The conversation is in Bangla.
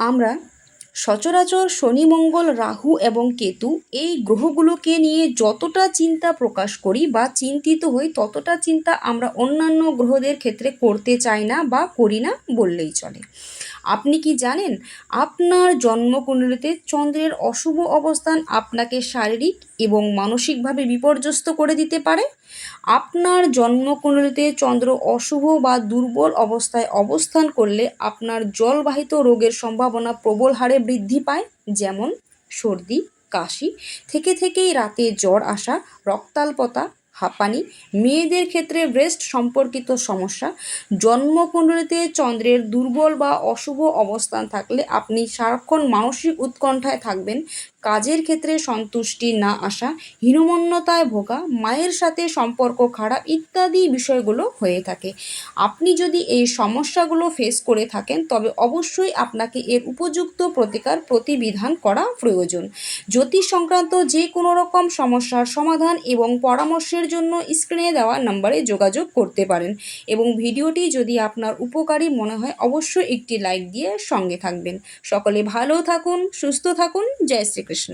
আমরা সচরাচর শনি, মঙ্গল, রাহু এবং কেতু এই গ্রহগুলোকে নিয়ে যতটা চিন্তা প্রকাশ করি বা চিন্তিত হই, ততটা চিন্তা আমরা অন্যান্য গ্রহদের ক্ষেত্রে করতে চাই না বা করি না বললেই চলে। আপনি কি জানেন আপনার জন্মকুণ্ডলিতে চন্দ্রের অশুভ অবস্থান আপনাকে শারীরিক এবং মানসিকভাবে বিপর্যস্ত করে দিতে পারে? আপনার জন্মকুণ্ডলিতে চন্দ্র অশুভ বা দুর্বল অবস্থায় অবস্থান করলে আপনার জলবাহিত রোগের সম্ভাবনা প্রবল হারে বৃদ্ধি পায়, যেমন সর্দি, কাশি, থেকেই রাতে জ্বর আসা, রক্তাল্পতা, হাঁপানি, মেয়েদের ক্ষেত্রে ব্রেস্ট সম্পর্কিত সমস্যা। জন্মকুণ্ডলিতে চন্দ্রের দুর্বল বা অশুভ অবস্থান থাকলে আপনি সারাক্ষণ মানসিক উৎকণ্ঠায় থাকবেন, কাজের ক্ষেত্রে সন্তুষ্টি না আসা, হীনমন্যতায় ভোগা, মায়ের সাথে সম্পর্ক খারাপ ইত্যাদি বিষয়গুলো হয়ে থাকে। আপনি যদি এই সমস্যাগুলো ফেস করে থাকেন, তবে অবশ্যই আপনাকে এর উপযুক্ত প্রতিবিধান করা প্রয়োজন। জ্যোতিষ সংক্রান্ত যে কোনো রকম সমস্যার সমাধান এবং পরামর্শের জন্য স্ক্রিনে দেওয়া নম্বরে যোগাযোগ করতে পারেন এবং ভিডিওটি যদি আপনার উপকারী মনে হয় অবশ্যই একটি লাইক দিয়ে সঙ্গে থাকবেন। সকলে ভালো থাকুন, সুস্থ থাকুন। জয় শ্রীকৃষ্ণ।